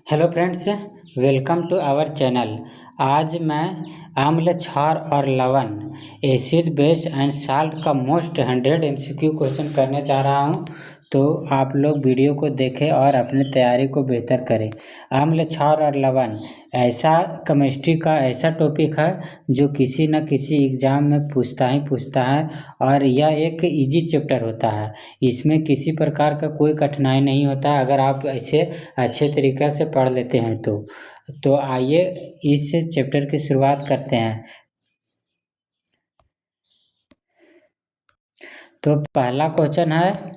Hello friends, welcome to our channel. आज मैं आम्ल, क्षार और लवण, एसिड, बेस एंड साल्ट का मोस्ट 100 MCQ क्वेश्चन करने जा रहा हूं। तो आप लोग वीडियो को देखें और अपनी तैयारी को बेहतर करें। आम्ल, क्षार और लवण ऐसा केमिस्ट्री का ऐसा टॉपिक है जो किसी न किसी एग्ज़ाम में पूछता है और यह एक इजी चैप्टर होता है। इसमें किसी प्रकार का कोई कठिनाई नहीं होता है अगर आप ऐसे अच्छे तरीक़े से पढ़ लेते हैं तो आइए इस चैप्टर की शुरुआत करते हैं। तो पहला क्वेश्चन है,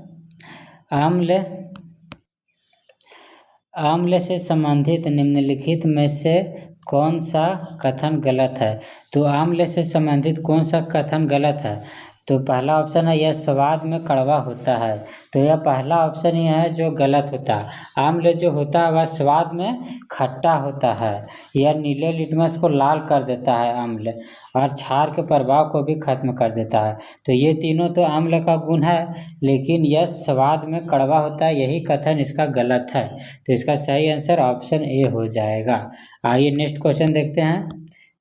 आम्ल से संबंधित निम्नलिखित में से कौन सा कथन गलत है। तो आम्ल से संबंधित कौन सा कथन गलत है। तो पहला ऑप्शन है यह स्वाद में कड़वा होता है। तो यह पहला ऑप्शन ही है जो गलत होता है। आम्ल जो होता है वह स्वाद में खट्टा होता है। यह नीले लिटमस को लाल कर देता है आम्ल, और क्षार के प्रभाव को भी खत्म कर देता है। तो ये तीनों तो आम्ल का गुण है, लेकिन यह स्वाद में कड़वा होता है, यही कथन इसका गलत है। तो इसका सही आंसर ऑप्शन ए हो जाएगा। आइए नेक्स्ट क्वेश्चन देखते हैं।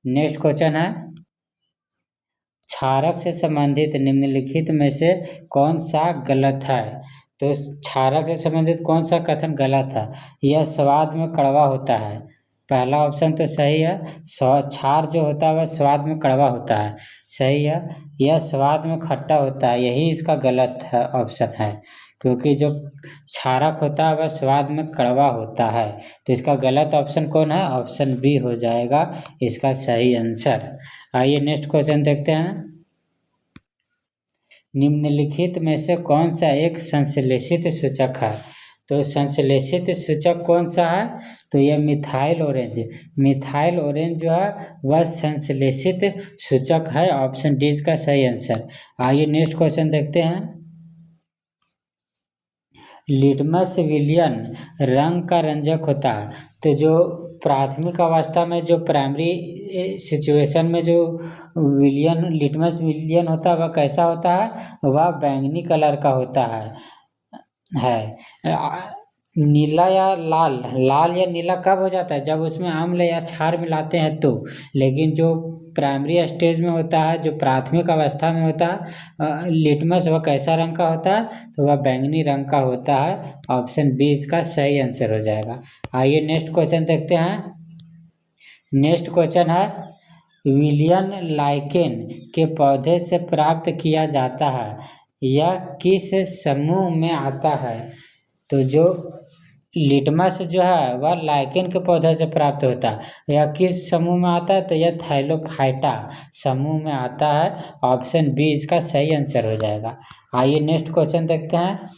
नेक्स्ट क्वेश्चन है, क्षारक से संबंधित निम्नलिखित में से कौन सा गलत है। तो क्षारक से संबंधित कौन सा कथन गलत है। यह स्वाद में कड़वा होता है, पहला ऑप्शन तो सही है। क्षार जो होता है वह स्वाद में कड़वा होता है, सही है। यह स्वाद में खट्टा होता है, यही इसका गलत है ऑप्शन है, क्योंकि जो क्षारक होता है वह स्वाद में कड़वा होता है। तो इसका गलत ऑप्शन कौन है, ऑप्शन बी हो जाएगा इसका सही आंसर। आइए नेक्स्ट क्वेश्चन देखते हैं। निम्नलिखित में से कौन सा एक संश्लेषित सूचक है। तो संश्लेषित सूचक कौन सा है। तो यह मिथाइल ऑरेंज जो है वह संश्लेषित सूचक है, ऑप्शन डी इसका सही आंसर। आइए नेक्स्ट क्वेश्चन देखते हैं। लिटमस विलियन रंग का रंजक होता है। तो जो प्राथमिक अवस्था में जो प्राइमरी सिचुएशन में जो लिटमस विलियन होता है वह कैसा होता है, वह बैंगनी कलर का होता है। नीला या लाल या नीला कब हो जाता है, जब उसमें आम्ल या क्षार मिलाते हैं तो। लेकिन जो प्राइमरी स्टेज में होता है, जो प्राथमिक अवस्था में होता है लिटमस, वह कैसा रंग का होता है, तो वह बैंगनी रंग का होता है, ऑप्शन बी इसका सही आंसर हो जाएगा। आइए नेक्स्ट क्वेश्चन देखते हैं। नेक्स्ट क्वेश्चन है, विलियन लाइकेन के पौधे से प्राप्त किया जाता है, यह किस समूह में आता है। तो जो लिटमस जो है वह लाइकेन के पौधे से प्राप्त होता है, यह किस समूह में आता है, तो यह थाइलोफाइटा समूह में आता है, ऑप्शन बी इसका सही आंसर हो जाएगा। आइए नेक्स्ट क्वेश्चन देखते हैं।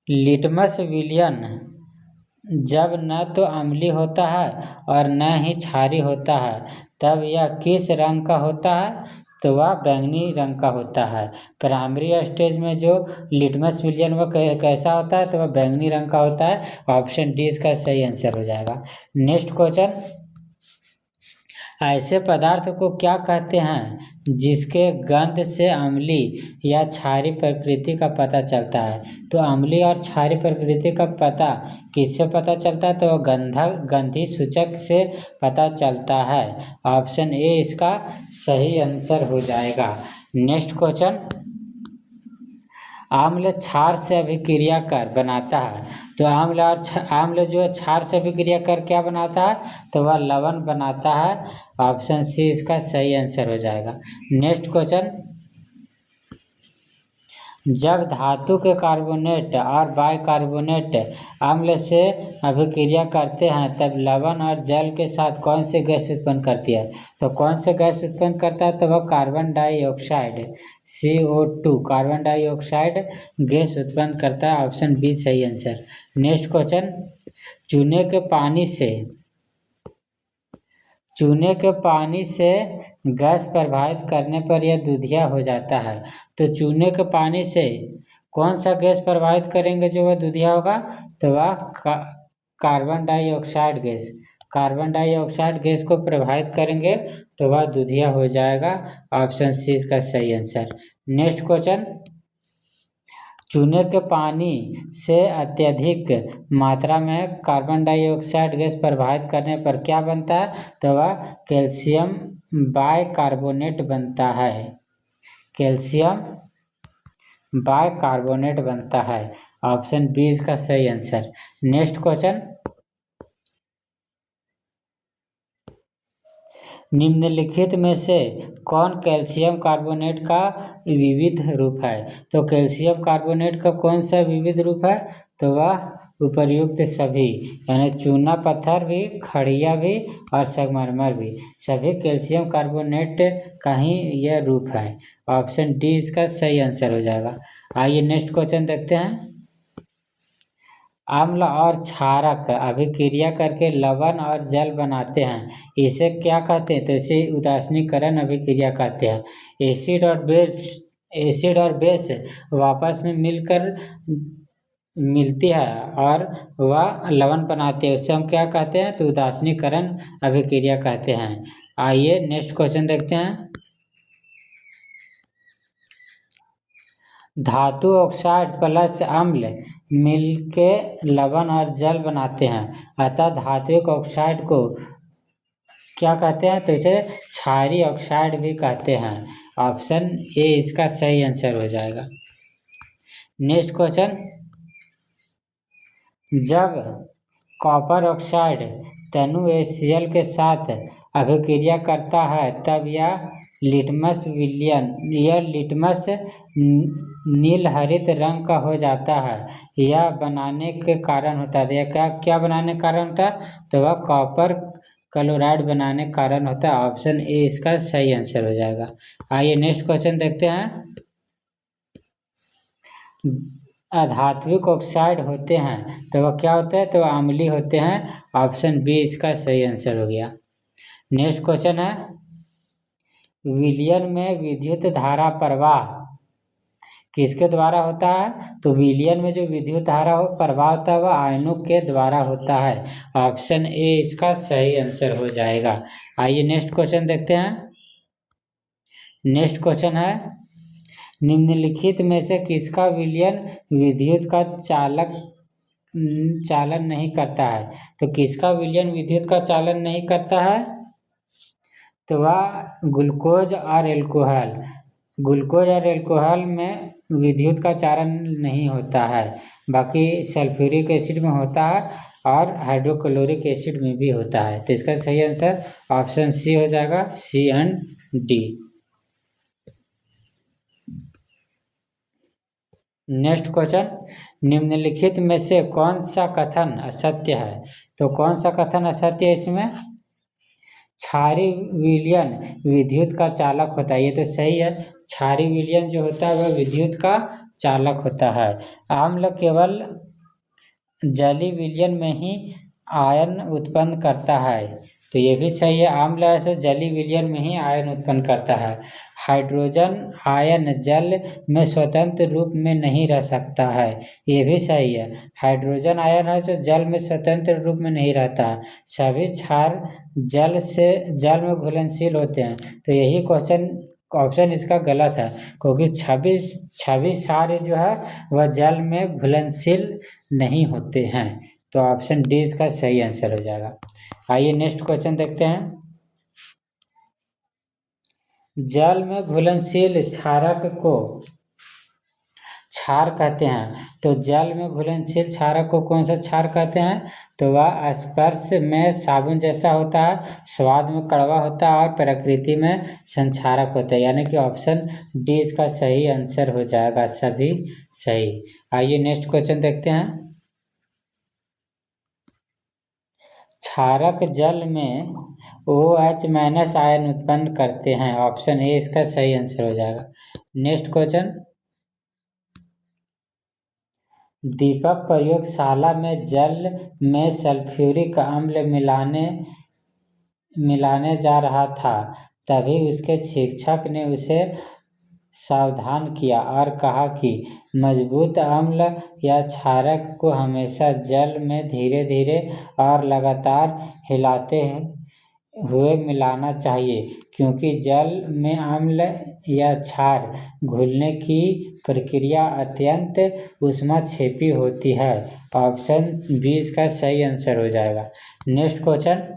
लिटमस विलियन जब न तो अम्लीय होता है और न ही क्षारीय होता है, तब यह किस रंग का होता है, तो वह बैंगनी रंग का होता है। प्राइमरी स्टेज में जो लिटमस विलियन वह कैसा होता है, तो वह बैंगनी रंग का होता है, ऑप्शन डी इसका सही आंसर हो जाएगा। नेक्स्ट क्वेश्चन, ऐसे पदार्थ को क्या कहते हैं जिसके गंध से अम्लीय या क्षारीय प्रकृति का पता चलता है। तो अम्लीय और क्षारीय प्रकृति का पता किससे पता चलता है, तो गंधी सूचक से पता चलता है, ऑप्शन ए इसका सही आंसर हो जाएगा। नेक्स्ट क्वेश्चन, आम्ल क्षार से अभिक्रिया कर बनाता है। तो आम्ल जो है क्षार से अभिक्रिया कर क्या बनाता है, तो वह लवण बनाता है, ऑप्शन सी इसका सही आंसर हो जाएगा। नेक्स्ट क्वेश्चन, जब धातु के कार्बोनेट और बाइकार्बोनेट अम्ल से अभिक्रिया करते हैं तब लवण और जल के साथ कौन सी गैस उत्पन्न करती है। तो कौन से गैस उत्पन्न करता है, तो वह carbon dioxide CO2 carbon dioxide gas उत्पन्न करता है, ऑप्शन बी सही आंसर। नेक्स्ट क्वेश्चन, चूने के पानी से गैस प्रवाहित करने पर यह दूधिया हो जाता है। तो चूने के पानी से कौन सा गैस प्रवाहित करेंगे जो वह दूधिया होगा, तो वह कार्बन डाइऑक्साइड गैस को प्रवाहित करेंगे तो वह दूधिया हो जाएगा, ऑप्शन सी इसका सही आंसर। नेक्स्ट क्वेश्चन, चूने के पानी से अत्यधिक मात्रा में कार्बन डाइऑक्साइड गैस प्रवाहित करने पर क्या बनता है? तो वह कैल्शियम बाइकार्बोनेट बनता है। कैल्शियम बाइकार्बोनेट बनता है। ऑप्शन बी इसका सही आंसर। नेक्स्ट क्वेश्चन, निम्नलिखित में से कौन कैल्शियम कार्बोनेट का विविध रूप है? तो कैल्शियम कार्बोनेट का कौन सा विविध रूप है? तो वह उपर्युक्त सभी, यानी चूना पत्थर भी, खड़िया भी और संगमरमर भी, सभी कैल्शियम कार्बोनेट का ही यह रूप है। ऑप्शन डी इसका सही आंसर हो जाएगा। आइए नेक्स्ट क्वेश्चन देखते हैं। अम्ल और क्षारक अभिक्रिया करके लवण और जल बनाते हैं, इसे क्या कहते हैं? तो इसे उदासीनीकरण अभिक्रिया कहते हैं। एसिड और बेस वापस में मिलती है और वह लवण बनाते हैं, उसे हम क्या कहते हैं? तो उदासीनीकरण अभिक्रिया कहते हैं। आइए नेक्स्ट क्वेश्चन देखते हैं। धातु ऑक्साइड प्लस अम्ल मिलके लवण और जल बनाते हैं, अतः धात्विक ऑक्साइड को क्या कहते हैं? तो इसे क्षारीय ऑक्साइड भी कहते हैं। ऑप्शन ए इसका सही आंसर हो जाएगा। नेक्स्ट क्वेश्चन, जब कॉपर ऑक्साइड NaCl के साथ अभिक्रिया करता है तब यह लिटमस नील हरित रंग का हो जाता है। यह बनाने के कारण होता है, यह क्या बनाने के कारण होता है? तो वह कॉपर क्लोराइड बनाने के कारण होता है। ऑप्शन ए इसका सही आंसर हो जाएगा। आइए नेक्स्ट क्वेश्चन देखते हैं। अधात्विक ऑक्साइड होते हैं तो वह क्या होते हैं? तो अम्लीय होते हैं। ऑप्शन बी इसका सही आंसर हो गया। नेक्स्ट क्वेश्चन है, विलयन में विद्युत धारा प्रवाह किसके द्वारा होता है? तो विलयन में जो विद्युत धारा प्रवाह होता है वह आयनों के द्वारा होता है। ऑप्शन ए इसका सही आंसर हो जाएगा। आइए नेक्स्ट क्वेश्चन देखते हैं। नेक्स्ट क्वेश्चन है, निम्नलिखित में से किसका विलयन विद्युत का चालन नहीं करता है? तो किसका विलयन विद्युत का चालन नहीं करता है? तो वह ग्लूकोज और एल्कोहल में विद्युत का चालन नहीं होता है, बाकी सल्फ्यूरिक एसिड में होता है और हाइड्रोक्लोरिक एसिड में भी होता है। तो इसका सही आंसर ऑप्शन सी हो जाएगा, सी एंड डी। नेक्स्ट क्वेश्चन, निम्नलिखित में से कौन सा कथन असत्य है? तो कौन सा कथन असत्य है इसमें? क्षारीय विलयन विद्युत का चालक होता है, ये तो सही है। क्षारीय विलयन जो होता है वह विद्युत का चालक होता है। अम्ल केवल जलीय विलयन में ही आयन उत्पन्न करता है, तो ये भी सही है। अम्ल ऐसे जलीय विलयन में ही आयन उत्पन्न करता है। हाइड्रोजन आयन जल में स्वतंत्र रूप में नहीं रह सकता है, ये भी सही है। हाइड्रोजन आयन है जो जल में स्वतंत्र रूप में नहीं रहता है। सभी क्षार जल में घुलनशील होते हैं, तो यही ऑप्शन इसका गलत है, क्योंकि सभी क्षार जो है वह जल में घुलनशील नहीं होते हैं। तो ऑप्शन डी इसका सही आंसर हो जाएगा। आइए नेक्स्ट क्वेश्चन देखते हैं। जल में घुलनशील क्षारक को क्षार कहते हैं, तो जल में घुलनशील क्षारक को कौन सा क्षार कहते हैं? तो वह स्पर्श में साबुन जैसा होता है, स्वाद में कड़वा होता है और प्रकृति में संक्षारक होता है, यानी कि ऑप्शन डी इसका सही आंसर हो जाएगा, सभी सही। आइए नेक्स्ट क्वेश्चन देखते हैं। क्षारक जल में OH- आयन उत्पन्न करते हैं। ऑप्शन ए इसका सही आंसर हो जाएगा। नेक्स्ट क्वेश्चन, दीपक प्रयोगशाला में जल में सल्फ्यूरिक अम्ल मिलाने जा रहा था, तभी उसके शिक्षक ने उसे सावधान किया और कहा कि मजबूत अम्ल या क्षारक को हमेशा जल में धीरे धीरे और लगातार हिलाते हुए मिलाना चाहिए, क्योंकि जल में अम्ल या क्षार घुलने की प्रक्रिया अत्यंत ऊष्माक्षेपी होती है। ऑप्शन बी इसका सही आंसर हो जाएगा। नेक्स्ट क्वेश्चन,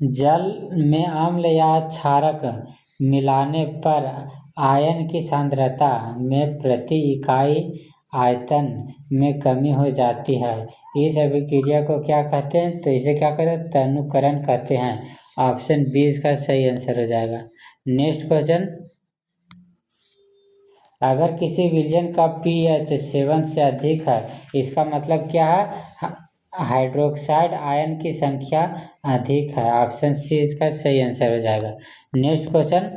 जल में अम्ल या क्षारक मिलाने पर आयन की सांद्रता में प्रति इकाई आयतन में कमी हो जाती है। इस अभिक्रिया को क्या कहते हैं? तो इसे क्या कहते हैं? तनुकरण कहते हैं। ऑप्शन बी इसका सही आंसर हो जाएगा। नेक्स्ट क्वेश्चन, अगर किसी विलयन का pH 7 से अधिक है, इसका मतलब क्या है? हाइड्रोक्साइड आयन की संख्या अधिक है। ऑप्शन सी इसका सही आंसर हो जाएगा। नेक्स्ट क्वेश्चन,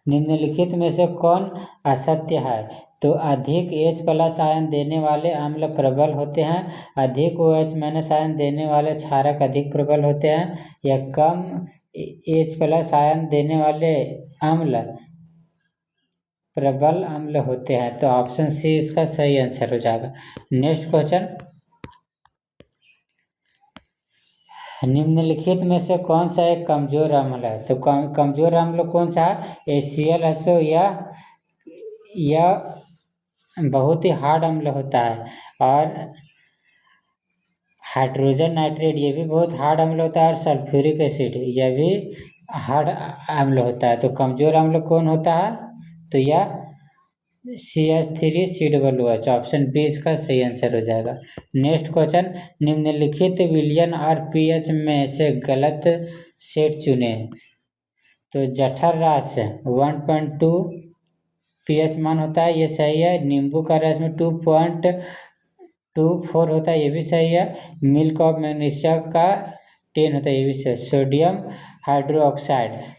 निम्नलिखित में से कौन असत्य है? तो अधिक H+ आयन देने वाले अम्ल प्रबल होते हैं, अधिक OH- आयन देने वाले क्षारक अधिक प्रबल होते हैं, या कम H+ आयन देने वाले अम्ल प्रबल अम्ल होते हैं। तो ऑप्शन सी इसका सही आंसर हो जाएगा। नेक्स्ट क्वेश्चन, निम्नलिखित में से कौन सा एक कमजोर अम्ल है? तो कमजोर अम्ल कौन सा है? HCl HO या बहुत ही हार्ड अम्ल होता है, और हाइड्रोजन नाइट्रेट ये भी बहुत हार्ड अम्ल होता है, और सल्फ्यूरिक एसिड यह भी हार्ड अम्ल होता है। तो कमजोर अम्ल कौन होता है? तो यह CH3COOH। ऑप्शन बी इसका सही आंसर हो जाएगा। नेक्स्ट क्वेश्चन, निम्नलिखित विलयन और pH में से गलत सेट चुने। तो जठर रस 1.2 pH मान होता है, ये सही है। नींबू का रस में 2.24 होता है, ये भी सही है। मिल्क ऑफ मैग्नीशिया का 10 होता है, ये भी सही है।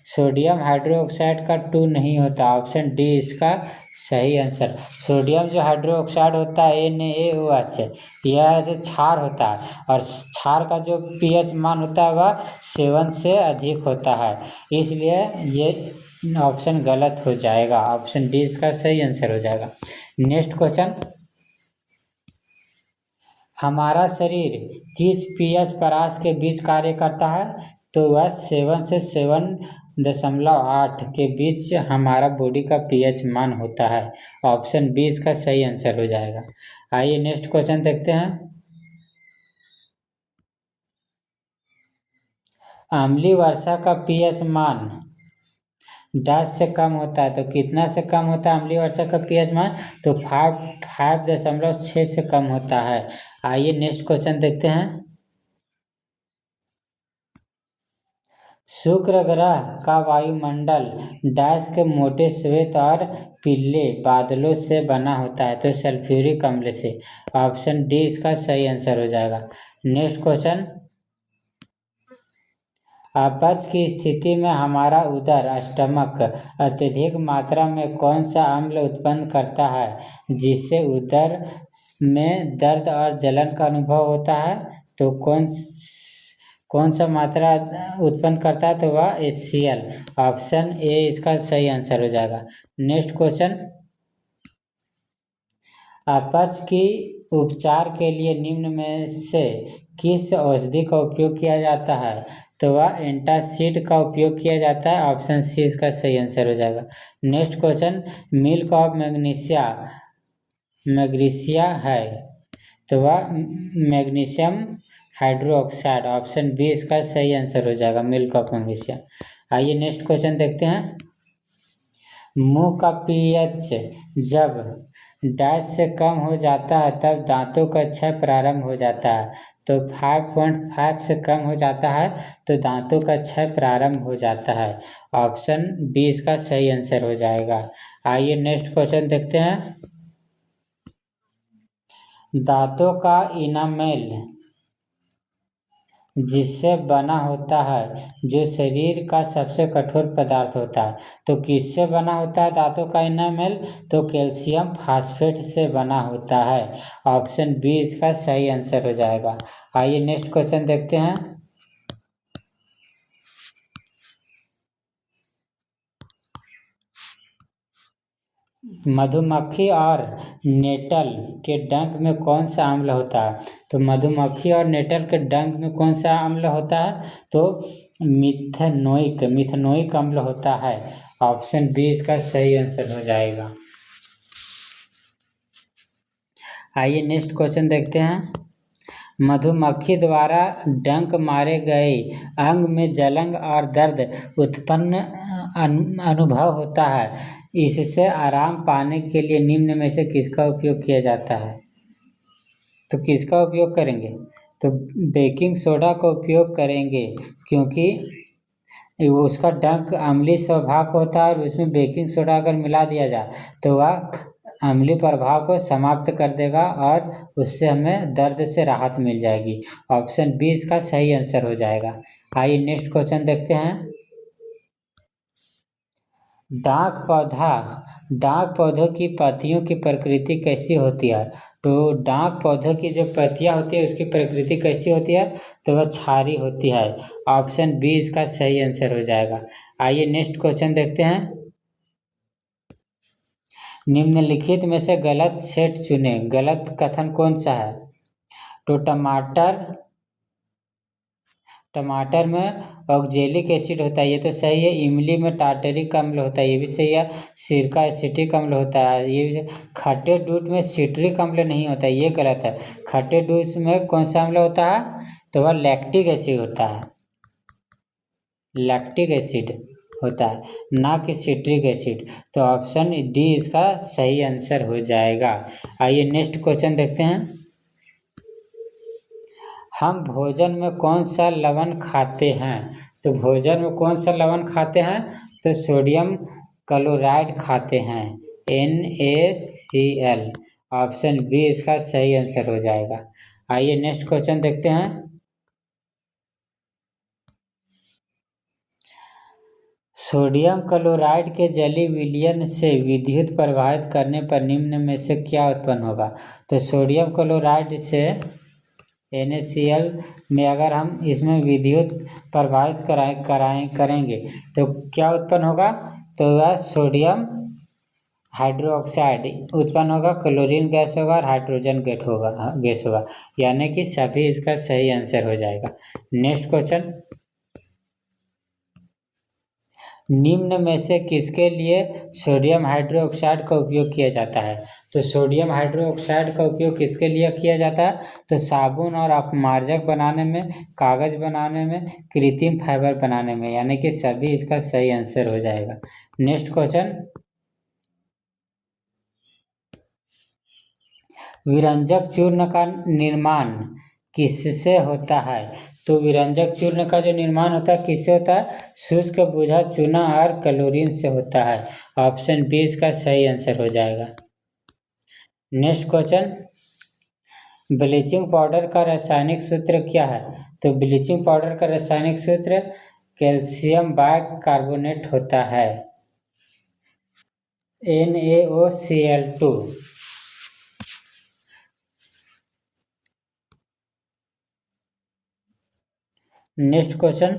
सोडियम हाइड्रोक्साइड का 2 नहीं होता। ऑप्शन डी इसका सही आंसर। सोडियम जो हाइड्रोक्साइड होता है NaOH, यह जो क्षार होता है, और क्षार का जो pH मान होता है वह 7 से अधिक होता है, इसलिए ये ऑप्शन गलत हो जाएगा। ऑप्शन डी इसका सही आंसर हो जाएगा। नेक्स्ट क्वेश्चन, हमारा शरीर किस pH परास के बीच कार्य करता है? तो वह 7 से 7.8 के बीच हमारा बॉडी का pH मान होता है। ऑप्शन बी इसका सही आंसर हो जाएगा। आइए नेक्स्ट क्वेश्चन देखते हैं। अम्लीय वर्षा का pH मान 10 से कम होता है, तो कितना से कम होता है अम्लीय वर्षा का pH मान? तो 5.6 से कम होता है। आइए नेक्स्ट क्वेश्चन देखते हैं। शुक्र ग्रह का वायुमंडल डैश के मोटे श्वेत और पीले बादलों से बना होता है? तो सल्फ्यूरिक अम्ल से। ऑप्शन डी इसका सही आंसर हो जाएगा। नेक्स्ट क्वेश्चन, अपच की स्थिति में हमारा उदर स्टमक अत्यधिक मात्रा में कौन सा अम्ल उत्पन्न करता है, जिससे उदर में दर्द और जलन का अनुभव होता है? तो कौन सा मात्रा उत्पन्न करता है? तो वह HCl। ऑप्शन ए इसका सही आंसर हो जाएगा। नेक्स्ट क्वेश्चन, अपच की उपचार के लिए निम्न में से किस औषधि का उपयोग किया जाता है? तो वह एंटासिड का उपयोग किया जाता है। ऑप्शन सी इसका सही आंसर हो जाएगा। Next question, milk of magnesia है, तो वह मैग्नीशियम हाइड्रोक्साइड। ऑप्शन बी इसका सही आंसर हो जाएगा, मिल्क ऑफ मैग्नीशिया। आइए नेक्स्ट क्वेश्चन देखते हैं। मुंह का pH जब डैश से कम हो जाता है तब दांतों का क्षय प्रारंभ हो जाता है। तो 5.5 से कम हो जाता है तो दांतों का क्षय प्रारंभ हो जाता है। ऑप्शन बी इसका सही आंसर हो जाएगा। आइए नेक्स्ट क्वेश्चन देखते हैं। दांतों का इनामेल जिससे बना होता है, जो शरीर का सबसे कठोर पदार्थ होता है, तो किससे बना होता है दांतों का इनामेल? तो कैल्शियम फास्फेट से बना होता है। ऑप्शन बी इसका सही आंसर हो जाएगा। आइए नेक्स्ट क्वेश्चन देखते हैं। मधुमक्खी और नेटल के डंक में कौन सा अम्ल होता है? तो मधुमक्खी और नेटल के डंक में कौन सा अम्ल होता है? तो मिथेनोइक अम्ल होता है। ऑप्शन बी इसका सही आंसर हो जाएगा। आइए नेक्स्ट क्वेश्चन देखते हैं। मधुमक्खी द्वारा डंक मारे गए अंग में जलन और दर्द उत्पन्न अनुभव होता है। इससे आराम पाने के लिए निम्न में से किसका उपयोग किया जाता है? तो किसका उपयोग करेंगे? तो बेकिंग सोडा का उपयोग करेंगे, क्योंकि उसका डंक अम्लीय स्वभाव का होता है और उसमें बेकिंग सोडा अगर मिला दिया जाए तो वह अम्लीय प्रभाव को समाप्त कर देगा और उससे हमें दर्द से राहत मिल जाएगी। ऑप्शन बी इसका सही आंसर हो जाएगा। आइए नेक्स्ट क्वेश्चन देखते हैं। डाक पौधों की पत्तियों की प्रकृति कैसी होती है? तो डाक पौधों की जो पत्तियां होती है उसकी प्रकृति कैसी होती है? तो वह क्षारीय होती है। ऑप्शन बी इसका सही आंसर हो जाएगा। आइए नेक्स्ट क्वेश्चन देखते हैं। निम्नलिखित में से गलत सेट चुने। गलत कथन कौन सा है? तो टमाटर में ऑक्जेलिक एसिड होता है, ये तो सही है। इमली में टार्टरिक अम्ल होता है, ये भी सही है। सिरका एसिटिक अम्ल होता है, ये भी। खट्टे दूध में सिट्रिक अम्ल नहीं होता है, ये गलत है। खट्टे दूध में कौन सा अम्ल होता है? तो वह लैक्टिक एसिड होता है। लैक्टिक एसिड होता है, ना कि सिट्रिक एसिड। तो ऑप्शन डी इसका सही आंसर हो जाएगा। आइए नेक्स्ट क्वेश्चन देखते हैं। हम भोजन में कौन सा लवण खाते हैं? तो भोजन में कौन सा लवण खाते हैं? तो सोडियम क्लोराइड खाते हैं, NaCl। ऑप्शन बी इसका सही आंसर हो जाएगा। आइए नेक्स्ट क्वेश्चन देखते हैं। सोडियम क्लोराइड के जलीय विलयन से विद्युत प्रवाहित करने पर निम्न में से क्या उत्पन्न होगा? तो सोडियम क्लोराइड से NaCl में अगर हम इसमें विद्युत प्रवाहित करेंगे तो क्या उत्पन्न होगा? तो वह सोडियम हाइड्रोक्साइड उत्पन्न होगा, क्लोरीन गैस होगा और हाइड्रोजन गैस होगा, यानी कि सभी इसका सही आंसर हो जाएगा। Next question. निम्न में से किसके लिए सोडियम हाइड्रोक्साइड का उपयोग किया जाता है? तो सोडियम हाइड्रोक्साइड का उपयोग किसके लिए किया जाता है? तो साबुन और अपमार्जक बनाने में, कागज बनाने में, कृत्रिम फाइबर बनाने में, यानी कि सभी इसका सही आंसर हो जाएगा। Next question. विरंजक चूर्ण का निर्माण किससे होता है? तो विरंजक चूर्ण का जो निर्माण होता है किससे होता है? शुष्क बुझा चूना और क्लोरीन से होता है। ऑप्शन बी इसका सही आंसर हो जाएगा। Next question. ब्लीचिंग पाउडर का रासायनिक सूत्र क्या है? तो ब्लीचिंग पाउडर का रासायनिक सूत्र कैल्शियम बाइकार्बोनेट होता है, NaOCl2। Next question.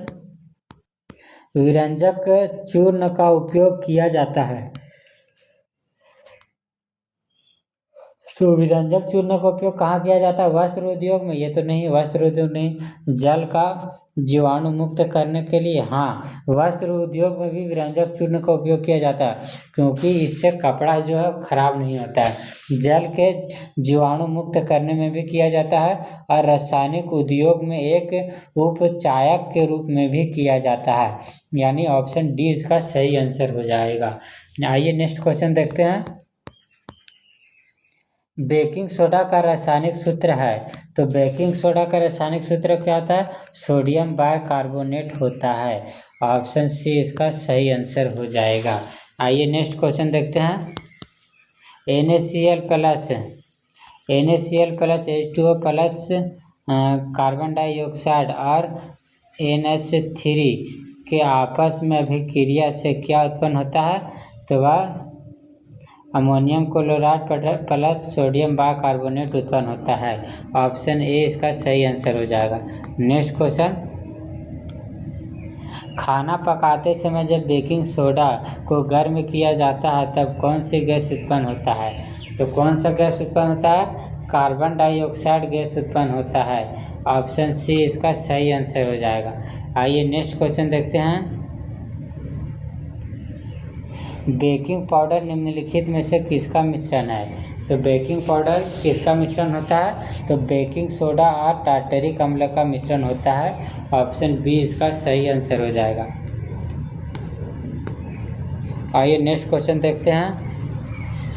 विरंजक चूर्ण का उपयोग किया जाता है। तो विरंजक चूर्ण का उपयोग कहाँ किया जाता है? वस्त्र उद्योग में? ये तो नहीं, वस्त्र उद्योग नहीं। जल का जीवाणु मुक्त करने के लिए, हाँ, वस्त्र उद्योग में भी विरंजक चूर्ण का उपयोग किया जाता है, क्योंकि इससे कपड़ा जो है खराब नहीं होता है। जल के जीवाणु मुक्त करने में भी किया जाता है और रासायनिक उद्योग में एक उपचायक के रूप में भी किया जाता है, यानी ऑप्शन डी इसका सही आंसर हो जाएगा। आइए नेक्स्ट क्वेश्चन देखते हैं। बेकिंग सोडा का रासायनिक सूत्र है। तो बेकिंग सोडा का रासायनिक सूत्र क्या होता है? सोडियम बाइकार्बोनेट होता है। ऑप्शन सी इसका सही आंसर हो जाएगा। आइए नेक्स्ट क्वेश्चन देखते हैं। NaCl plus H2O plus carbon dioxide और NH3 के आपस में अभिक्रिया से क्या उत्पन्न होता है? तो वह ammonium chloride plus sodium bicarbonate उत्पन्न होता है। ऑप्शन ए इसका सही आंसर हो जाएगा। Next question. खाना पकाते समय जब बेकिंग सोडा को गर्म किया जाता है तब कौन सी गैस उत्पन्न होता है? तो कौन सा गैस उत्पन्न होता है? कार्बन डाइऑक्साइड गैस उत्पन्न होता है। ऑप्शन सी इसका सही आंसर हो जाएगा। आइए नेक्स्ट क्वेश्चन देखते हैं। बेकिंग पाउडर निम्नलिखित में से किसका मिश्रण है? तो बेकिंग पाउडर किसका मिश्रण होता है? तो बेकिंग सोडा और टार्टरिक अम्ल का मिश्रण होता है। ऑप्शन बी इसका सही आंसर हो जाएगा। आइए नेक्स्ट क्वेश्चन देखते हैं।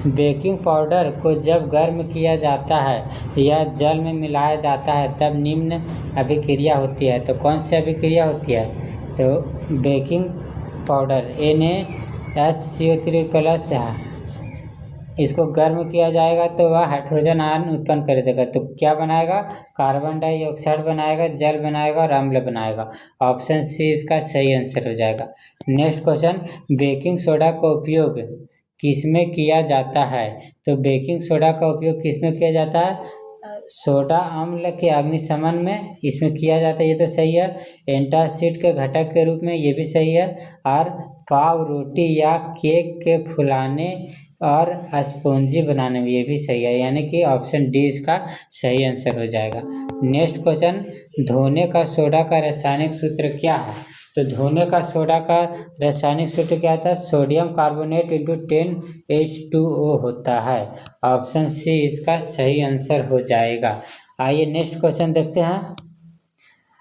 बेकिंग पाउडर को जब गर्म किया जाता है या जल में मिलाया जाता है तब निम्न अभिक्रिया होती है। तो कौन सी अभिक्रिया होती है? तो बेकिंग पाउडर NaHCO3+ इसको गर्म किया जाएगा तो वह हाइड्रोजन आयन उत्पन्न कर देगा। तो क्या बनाएगा? कार्बन डाइऑक्साइड बनाएगा, जल बनाएगा और अम्ल बनाएगा। ऑप्शन सी इसका सही आंसर हो जाएगा। नेक्स्ट क्वेश्चन, बेकिंग सोडा का उपयोग किसमें किया जाता है? तो बेकिंग सोडा का उपयोग किसमें किया जाता है? सोडा अम्ल के अग्निशमन में इसमें किया जाता है, ये तो सही है। एंटासिड के घटक के रूप में, ये भी सही है। और पाव रोटी या केक के फुलाने और स्पॉन्जी बनाने में, ये भी सही है। यानी कि ऑप्शन डी इसका सही आंसर हो जाएगा। नेक्स्ट क्वेश्चन, धोने का सोडा का रासायनिक सूत्र क्या है? तो धोने का सोडा का रासायनिक सूत्र क्या था? सोडियम कार्बोनेट इंटू 10H2O होता है। ऑप्शन सी इसका सही आंसर हो जाएगा। आइए नेक्स्ट क्वेश्चन देखते हैं।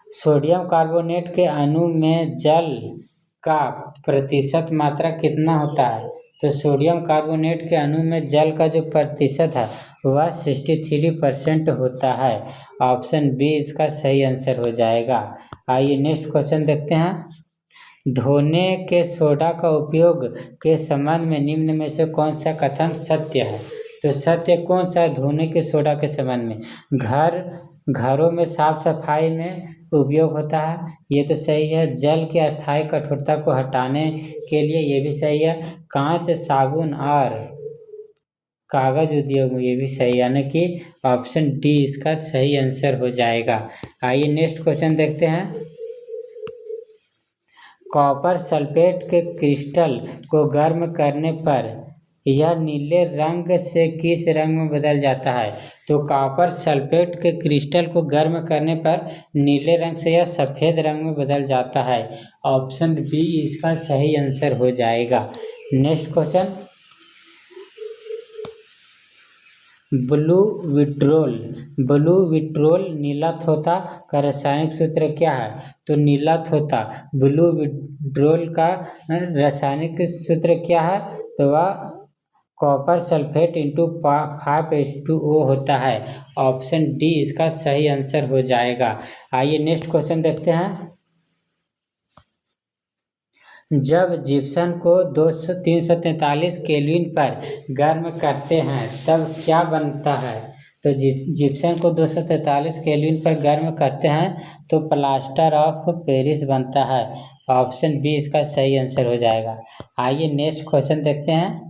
सोडियम कार्बोनेट के अणु में जल का प्रतिशत मात्रा कितना होता है? तो सोडियम कार्बोनेट के अणु में जल का जो प्रतिशत है वह 63% होता है। ऑप्शन बी इसका सही आंसर हो जाएगा। आइए नेक्स्ट क्वेश्चन देखते हैं। धोने के सोडा का उपयोग के संबंध में निम्न में से कौन सा कथन सत्य है? तो सत्य कौन सा है धोने के सोडा के संबंध में? घरों में साफ सफाई में उपयोग होता है, ये तो सही है। जल की अस्थायी कठोरता को हटाने के लिए, ये भी सही है। कांच, साबुन और कागज उद्योग में, ये भी सही, यानी कि ऑप्शन डी इसका सही आंसर हो जाएगा। आइए नेक्स्ट क्वेश्चन देखते हैं। कॉपर सल्फेट के क्रिस्टल को गर्म करने पर यह नीले रंग से किस रंग में बदल जाता है? तो कॉपर सल्फेट के क्रिस्टल को गर्म करने पर नीले रंग से यह सफ़ेद रंग में बदल जाता है। ऑप्शन बी इसका सही आंसर हो जाएगा। नेक्स्ट क्वेश्चन, ब्लू विट्रोल नीला थोथा का रासायनिक सूत्र क्या है? तो नीला थोथा ब्लू विट्रोल का रासायनिक सूत्र क्या है? तो वह कॉपर सल्फेट इंटू 5H2O होता है। ऑप्शन डी इसका सही आंसर हो जाएगा। आइए नेक्स्ट क्वेश्चन देखते हैं। जब जिप्सम को 343 केल्विन पर गर्म करते हैं तब क्या बनता है? तो जिप्सम को 243 केल्विन पर गर्म करते हैं तो प्लास्टर ऑफ पेरिस बनता है। ऑप्शन बी इसका सही आंसर हो जाएगा। आइए नेक्स्ट क्वेश्चन देखते हैं।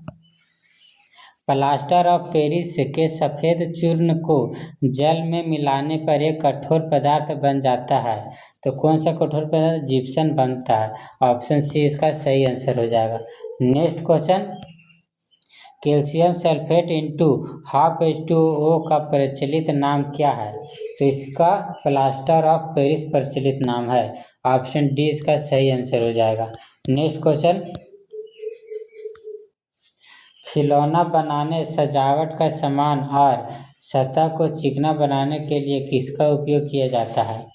प्लास्टर ऑफ पेरिस के सफ़ेद चूर्ण को जल में मिलाने पर एक कठोर पदार्थ बन जाता है। तो कौन सा कठोर पदार्थ? जिप्सम बनता है। ऑप्शन सी इसका सही आंसर हो जाएगा। Next question, calcium sulphate into 12H2O का प्रचलित नाम क्या है? तो इसका प्लास्टर ऑफ पेरिस प्रचलित नाम है। ऑप्शन डी इसका सही आंसर हो जाएगा। नेक्स्ट क्वेश्चन, खिलौना बनाने, सजावट का सामान और सतह को चिकना बनाने के लिए किसका उपयोग किया जाता है?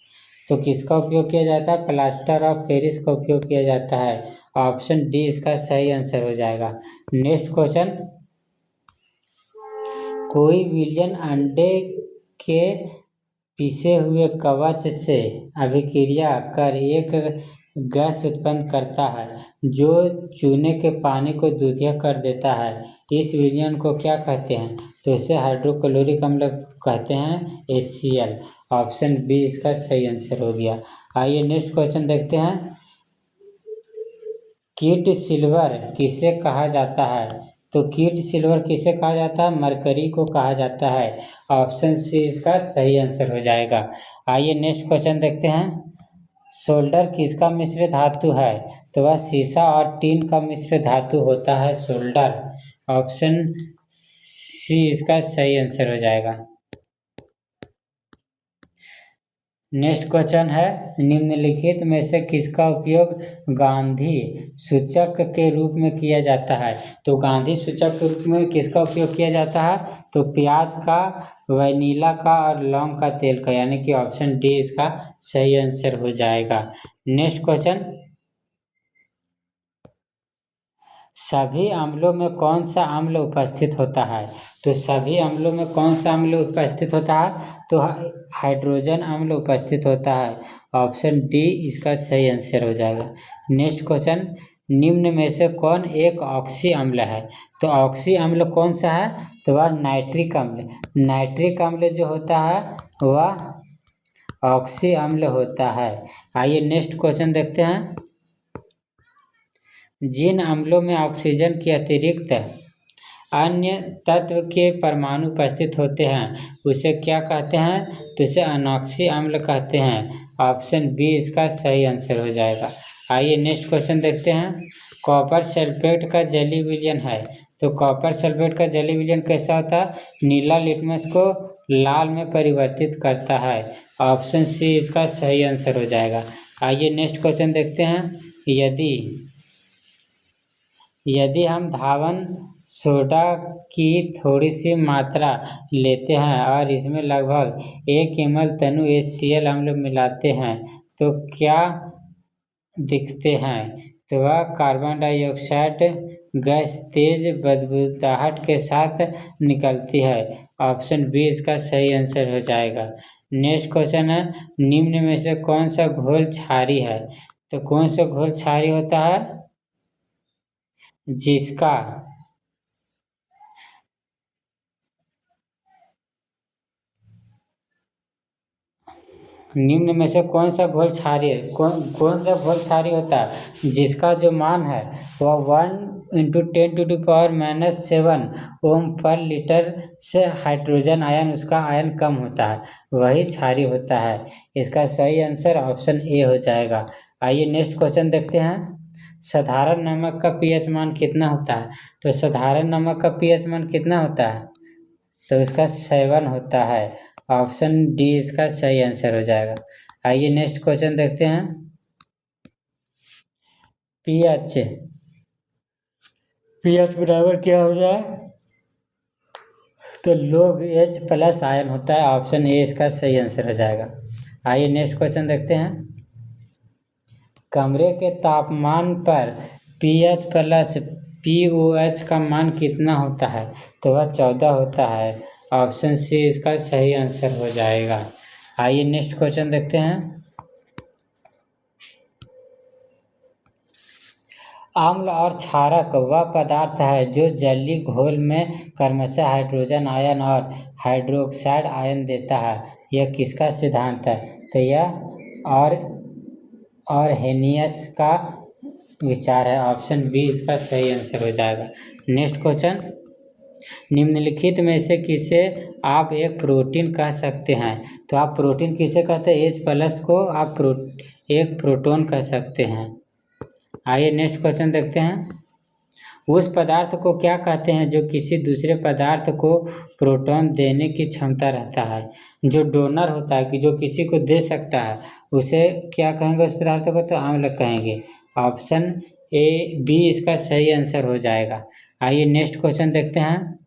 तो किसका उपयोग किया जाता है? प्लास्टर ऑफ पेरिस का उपयोग किया जाता है। ऑप्शन डी इसका सही आंसर हो जाएगा। नेक्स्ट क्वेश्चन, कोई विलयन अंडे के पिसे हुए कवच से अभिक्रिया कर एक गैस उत्पन्न करता है जो चूने के पानी को दूधिया कर देता है। इस विलयन को क्या कहते हैं? तो इसे हाइड्रोक्लोरिक अम्ल कहते हैं, HCl। ऑप्शन बी इसका सही आंसर हो गया। आइए नेक्स्ट क्वेश्चन देखते हैं। कीट सिल्वर किसे कहा जाता है? तो कीट सिल्वर किसे कहा जाता है? मरकरी को कहा जाता है। ऑप्शन सी इसका सही आंसर हो जाएगा। आइए नेक्स्ट क्वेश्चन देखते हैं। सोल्डर किसका मिश्र धातु है? तो वह सीसा और टीन का मिश्र धातु होता है सोल्डर। ऑप्शन सी इसका सही आंसर हो जाएगा। नेक्स्ट क्वेश्चन है, निम्नलिखित में से किसका उपयोग गांधी सूचक के रूप में किया जाता है? तो गांधी सूचक के रूप में किसका उपयोग किया जाता है? तो प्याज का, वैनिला का और लौंग का तेल का, यानी कि ऑप्शन डी इसका सही आंसर हो जाएगा। नेक्स्ट क्वेश्चन, सभी अम्लों में कौन सा अम्ल उपस्थित होता है? तो सभी अम्लों में कौन सा अम्ल उपस्थित होता है? तो हाइड्रोजन अम्ल उपस्थित होता है। ऑप्शन डी इसका सही आंसर हो जाएगा। नेक्स्ट क्वेश्चन, निम्न में से कौन एक ऑक्सी अम्ल है? तो ऑक्सी अम्ल कौन सा है? तो वह नाइट्रिक अम्ल। नाइट्रिक अम्ल जो होता है वह ऑक्सी अम्ल होता है। आइए नेक्स्ट क्वेश्चन देखते हैं, जिन अम्लों में ऑक्सीजन के अतिरिक्त अन्य तत्व के परमाणु उपस्थित होते हैं उसे क्या कहते हैं? तो इसे अनॉक्सी अम्ल कहते हैं। ऑप्शन बी इसका सही आंसर हो जाएगा। आइए नेक्स्ट क्वेश्चन देखते हैं, कॉपर सल्फेट का जलीय विलयन है। तो कॉपर सल्फेट का जलीय विलयन कैसा होता है? नीला लिटमस को लाल में परिवर्तित करता है। ऑप्शन सी इसका सही आंसर हो जाएगा। आइए नेक्स्ट क्वेश्चन देखते हैं, यदि हम धावन सोडा की थोड़ी सी मात्रा लेते हैं और इसमें लगभग 1 ml तनु HCl अम्ल मिलाते हैं तो क्या दिखते हैं? तो वह कार्बन डाइऑक्साइड गैस तेज बदबूदाहट के साथ निकलती है। ऑप्शन बी इसका सही आंसर हो जाएगा। नेक्स्ट क्वेश्चन है, निम्न में से कौन सा घोल क्षारी है? तो कौन सा घोल क्षारी होता है? जिसका निम्न में से कौन सा घोल क्षारीय है? कौन सा घोल क्षारीय होता है जिसका जो मान है वह 1 × 10⁻⁷ ओम पर लीटर से हाइड्रोजन आयन उसका आयन कम होता है, वही क्षारीय होता है। इसका सही आंसर ऑप्शन ए हो जाएगा। आइए नेक्स्ट क्वेश्चन देखते हैं, साधारण नमक का पीएच मान कितना होता है? तो साधारण नमक का पीएच मान कितना होता है? तो इसका 7 होता है। ऑप्शन डी इसका सही आंसर हो जाएगा। आइए नेक्स्ट क्वेश्चन देखते हैं, पीएच बराबर क्या होता है? तो log H+ आयन होता है। ऑप्शन ए इसका सही आंसर हो जाएगा। आइए नेक्स्ट क्वेश्चन देखते हैं, कमरे के तापमान पर pH + pOH का मान कितना होता है? तो वह 14 होता है। ऑप्शन सी इसका सही आंसर हो जाएगा। आइए नेक्स्ट क्वेश्चन देखते हैं, अम्ल और क्षारक वह पदार्थ है जो जलीय घोल में क्रमशः हाइड्रोजन आयन और हाइड्रोक्साइड आयन देता है। यह किसका सिद्धांत है? तो यह और हेनियस का विचार है। ऑप्शन बी इसका सही आंसर हो जाएगा। नेक्स्ट क्वेश्चन, निम्नलिखित में से किसे आप एक प्रोटीन कह सकते हैं? तो आप प्रोटीन किसे कहते हैं? H+ को आप एक प्रोटॉन कह सकते हैं। आइए नेक्स्ट क्वेश्चन देखते हैं, उस पदार्थ को क्या कहते हैं जो किसी दूसरे पदार्थ को प्रोटॉन देने की क्षमता रखता है? जो डोनर होता है कि जो किसी को दे सकता है उसे क्या कहेंगे उस पदार्थ को? तो अम्ल कहेंगे। ऑप्शन बी इसका सही आंसर हो जाएगा। आइए नेक्स्ट क्वेश्चन देखते हैं,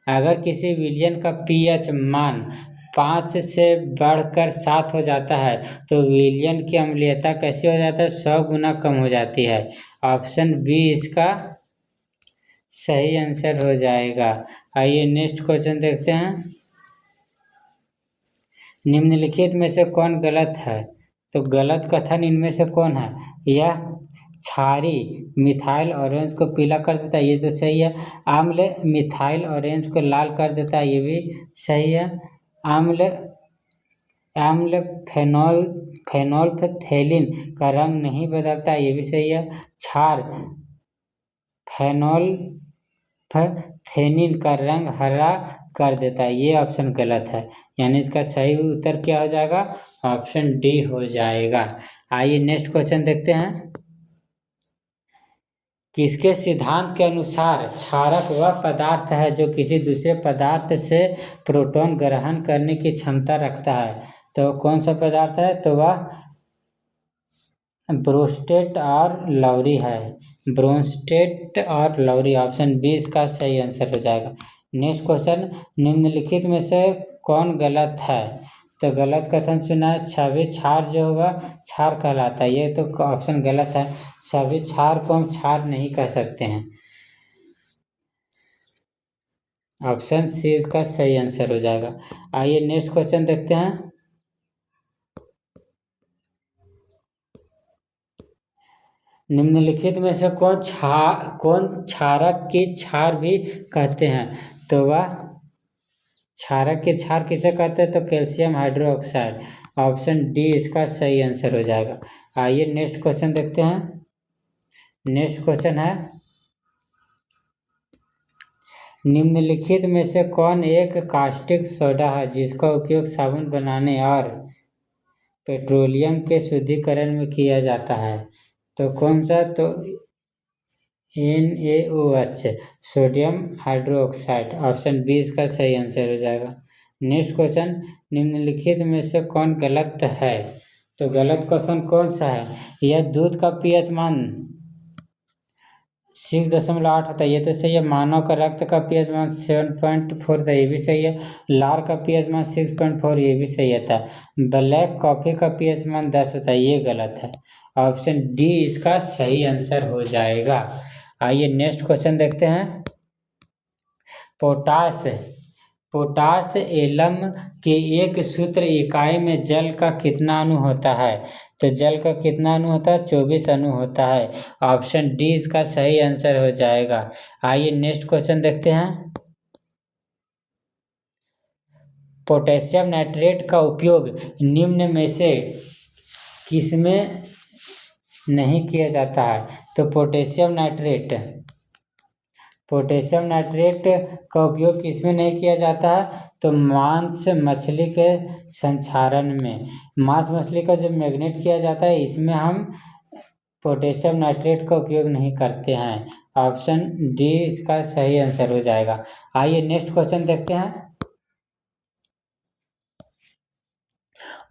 अगर किसी विलयन का पीएच मान 5 से बढ़कर 7 हो जाता है तो विलयन की अम्लीयता कैसी हो जाता है? 100 गुना कम हो जाती है। ऑप्शन बी इसका सही आंसर हो जाएगा। आइए नेक्स्ट क्वेश्चन देखते हैं, निम्नलिखित में से कौन गलत है? तो गलत कथन इनमें से कौन है? यह क्षारी मिथाइल ऑरेंज को पीला कर देता है, ये तो सही है। अम्ल मिथाइल ऑरेंज को लाल कर देता है, ये भी सही है। अम्ल फेनोल्फथेलिन का रंग नहीं बदलता, ये भी सही है। क्षार फेनोल्फथेलिन का रंग हरा कर देता है, ये ऑप्शन गलत है। यानी इसका सही उत्तर क्या हो जाएगा? ऑप्शन डी हो जाएगा। आइए नेक्स्ट क्वेश्चन देखते हैं, किसके सिद्धांत के अनुसार क्षारक वह पदार्थ है जो किसी दूसरे पदार्थ से प्रोटॉन ग्रहण करने की क्षमता रखता है? तो कौन सा पदार्थ है, तो वह ब्रोस्टेट और लौरी है। ब्रोंस्टेट और लौरी, ऑप्शन बी इसका सही आंसर हो जाएगा। नेक्स्ट क्वेश्चन, निम्नलिखित में से कौन गलत है। तो गलत कथन सुना है, सभी क्षार जो होगा क्षार कहलाता है, ये तो ऑप्शन गलत है। सभी क्षार को हम क्षार नहीं कह सकते हैं। ऑप्शन सी इसका सही आंसर हो जाएगा। आइए नेक्स्ट क्वेश्चन देखते हैं। निम्नलिखित में से कौन क्षारक की क्षार भी कहते हैं। तो वह क्षारक की क्षार किसे कहते हैं, तो कैल्शियम हाइड्रोक्साइड। ऑप्शन डी इसका सही आंसर हो जाएगा। आइए नेक्स्ट क्वेश्चन देखते हैं। नेक्स्ट क्वेश्चन है, निम्नलिखित में से कौन एक कास्टिक सोडा है जिसका उपयोग साबुन बनाने और पेट्रोलियम के शुद्धिकरण में किया जाता है। तो कौन सा, तो NaOH, sodium hydroxide. Option B इसका सही आंसर हो जाएगा। नेक्स्ट क्वेश्चन, निम्नलिखित में से कौन गलत है। तो गलत क्वेश्चन कौन सा है, यह दूध का pH मान 6.8 होता है, ये तो सही है। मानव का रक्त का pH मान 7.4 था, ये भी सही है। लार का pH मान 6.4, ये भी सही था। ब्लैक कॉफ़ी का pH मान 10 होता है, ये गलत है। ऑप्शन डी इसका सही आंसर हो जाएगा। आइए नेक्स्ट क्वेश्चन देखते हैं। पोटास एलम के एक सूत्र इकाई में जल का कितना अणु होता है। तो जल का कितना अणु होता है, 24 अणु होता है। ऑप्शन डी इसका सही आंसर हो जाएगा। आइए नेक्स्ट क्वेश्चन देखते हैं। पोटेशियम नाइट्रेट का उपयोग निम्न में से किसमें नहीं किया जाता है। तो पोटेशियम नाइट्रेट का उपयोग किसमें नहीं किया जाता है, तो मांस मछली के संक्षारण में। मांस मछली का जो मैग्नेट किया जाता है, इसमें हम पोटेशियम नाइट्रेट का उपयोग नहीं करते हैं। ऑप्शन डी इसका सही आंसर हो जाएगा। आइए नेक्स्ट क्वेश्चन देखते हैं।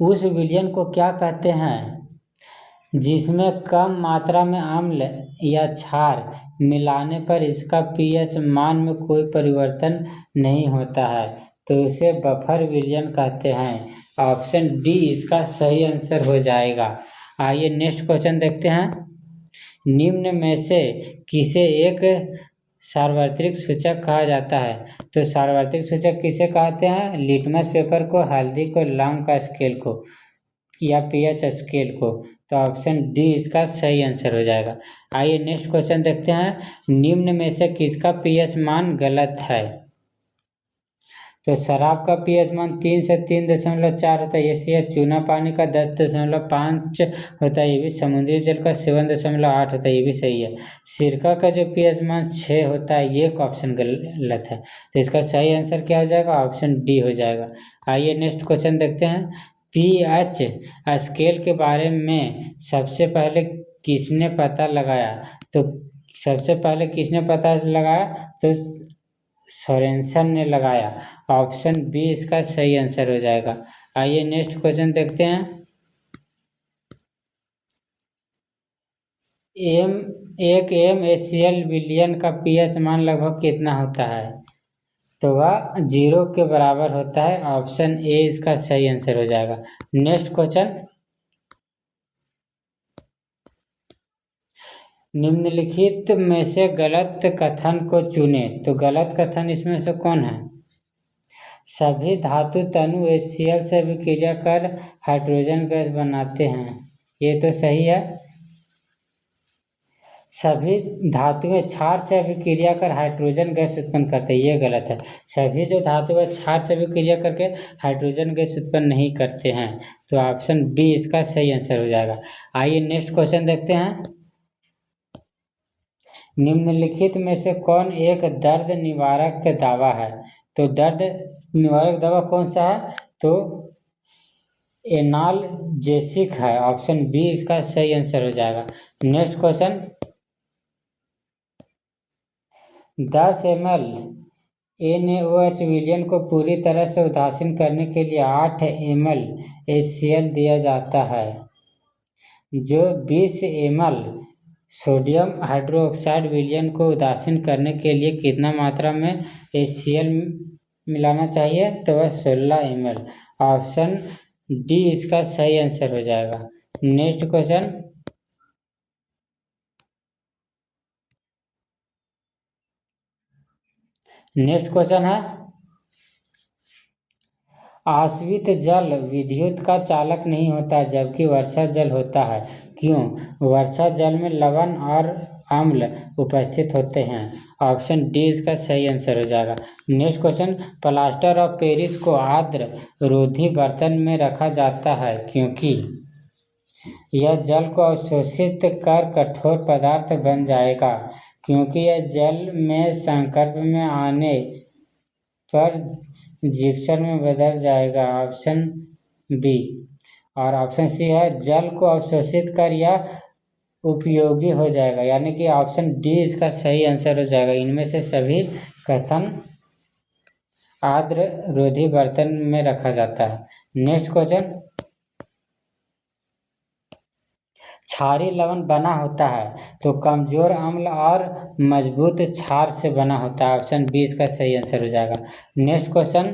उस विलयन को क्या कहते हैं जिसमें कम मात्रा में अम्ल या क्षार मिलाने पर इसका pH मान में कोई परिवर्तन नहीं होता है। तो उसे बफर विलयन कहते हैं। ऑप्शन डी इसका सही आंसर हो जाएगा। आइए नेक्स्ट क्वेश्चन देखते हैं। निम्न में से किसे एक सार्वत्रिक सूचक कहा जाता है। तो सार्वत्रिक सूचक किसे कहते हैं, लिटमस पेपर को, हल्दी को, लौंग का स्केल को, या pH स्केल को। तो ऑप्शन डी इसका सही आंसर हो जाएगा। आइए नेक्स्ट क्वेश्चन देखते हैं। निम्न में से किसका pH मान गलत है। तो शराब का pH मान 3 से 3.4 होता है, ये सही है। चूना पानी का 10.5 होता है, ये भी। समुद्री जल का 7.8 होता है, ये भी सही है। सिरका का जो pH मान 6 होता है, ये ऑप्शन गलत है। तो इसका सही आंसर क्या हो जाएगा, ऑप्शन डी हो जाएगा। आइए नेक्स्ट क्वेश्चन देखते हैं। pH स्केल के बारे में सबसे पहले किसने पता लगाया। तो सबसे पहले किसने पता लगाया, तो सोरेनसन ने लगाया। ऑप्शन बी इसका सही आंसर हो जाएगा। आइए नेक्स्ट क्वेश्चन देखते हैं। एक MaCl विलयन का pH मान लगभग कितना होता है। तो वह 0 के बराबर होता है। ऑप्शन ए इसका सही आंसर हो जाएगा। नेक्स्ट क्वेश्चन, निम्नलिखित में से गलत कथन को चुनें। तो गलत कथन इसमें से कौन है, सभी धातु तनु HCl से अभिक्रिया कर हाइड्रोजन गैस बनाते हैं, ये तो सही है। सभी धातुएं क्षार से अभिक्रिया कर हाइड्रोजन गैस उत्पन्न करते हैं, ये गलत है। सभी जो धातु है क्षार से अभिक्रिया करके हाइड्रोजन गैस उत्पन्न नहीं करते हैं। तो ऑप्शन बी इसका सही आंसर हो जाएगा। आइए नेक्स्ट क्वेश्चन देखते हैं। निम्नलिखित में से कौन एक दर्द निवारक दावा है। तो दर्द निवारक दवा कौन सा है, तो एनाल्जेसिक है। ऑप्शन बी इसका सही आंसर हो जाएगा। नेक्स्ट क्वेश्चन, 10 ml NaOH विलयन को पूरी तरह से उदासीन करने के लिए 8 ml HCl दिया जाता है, जो 20 ml सोडियम हाइड्रोक्साइड विलयन को उदासीन करने के लिए कितना मात्रा में HCl मिलाना चाहिए? तो वह 16 ml। ऑप्शन डी इसका सही आंसर हो जाएगा। नेक्स्ट क्वेश्चन, है आश्रित जल विद्युत का चालक नहीं होता जबकि वर्षा जल होता है, क्यों? वर्षा जल में लवण और अम्ल उपस्थित होते हैं। ऑप्शन डी इसका सही आंसर हो जाएगा। Next question, plaster of Paris को आर्द्र रोधी बर्तन में रखा जाता है क्योंकि यह जल को अवशोषित कर कठोर पदार्थ बन जाएगा, क्योंकि यह जल में संपर्क में आने पर जिप्सम में बदल जाएगा। Option B. और ऑप्शन सी है जल को अवशोषित कर यह उपयोगी हो जाएगा, यानी कि ऑप्शन डी इसका सही आंसर हो जाएगा। इनमें से सभी कथन आर्द्र रोधी बर्तन में रखा जाता है। नेक्स्ट क्वेश्चन, क्षारीय लवण बना होता है तो कमजोर अम्ल और मजबूत क्षार से बना होता है। ऑप्शन बी इसका सही आंसर हो जाएगा। Next question,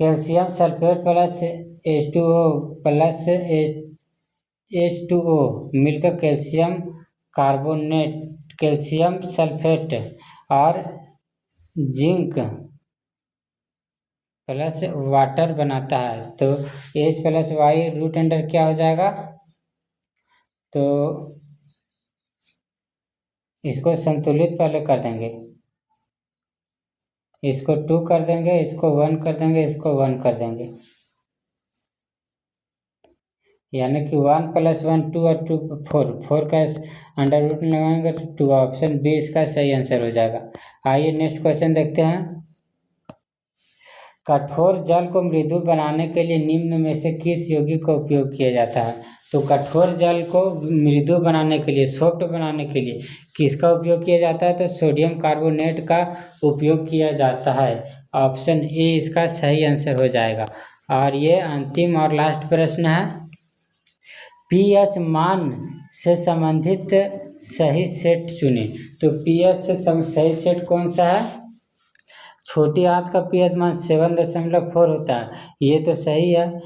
calcium sulphate plus H2O plus H2O मिलकर कैल्शियम कार्बोनेट, कैल्शियम सल्फेट और जिंक प्लस वाटर बनाता है, तो H plus Y root under क्या हो जाएगा? तो इसको संतुलित पहले कर देंगे, इसको 2 कर देंगे, इसको 1 कर देंगे, इसको 1 कर देंगे, यानी कि 1 + 1 2 और 2 4 का अंडर रूट लगाएंगे तो 2। ऑप्शन बी इसका सही आंसर हो जाएगा। आइए नेक्स्ट क्वेश्चन देखते हैं। कठोर जल को मृदु बनाने के लिए निम्न में से किस यौगिक का उपयोग किया जाता है? तो कठोर जल को मृदु बनाने के लिए, सॉफ्ट बनाने के लिए किसका उपयोग किया जाता है? तो सोडियम कार्बोनेट का उपयोग किया जाता है। ऑप्शन ए इसका सही आंसर हो जाएगा। और ये अंतिम और लास्ट प्रश्न है, pH मान से संबंधित सही सेट चुनें। तो pH से सही सेट कौन सा है? छोटी आंत का pH मान 7.4 होता है, ये तो सही है।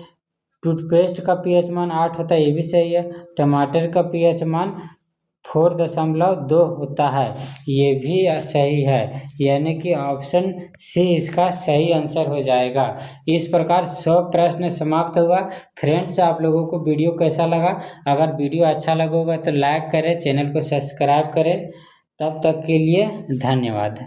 टूथपेस्ट का pH मान 8 होता है, ये भी सही है। टमाटर का pH मान 4.2 होता है, ये भी सही है, यानी कि ऑप्शन सी इसका सही आंसर हो जाएगा। इस प्रकार 100 प्रश्न समाप्त हुआ। फ्रेंड्स, आप लोगों को वीडियो कैसा लगा? अगर वीडियो अच्छा लगा होगा तो लाइक करें, चैनल को सब्सक्राइब करें। तब तक के लिए धन्यवाद।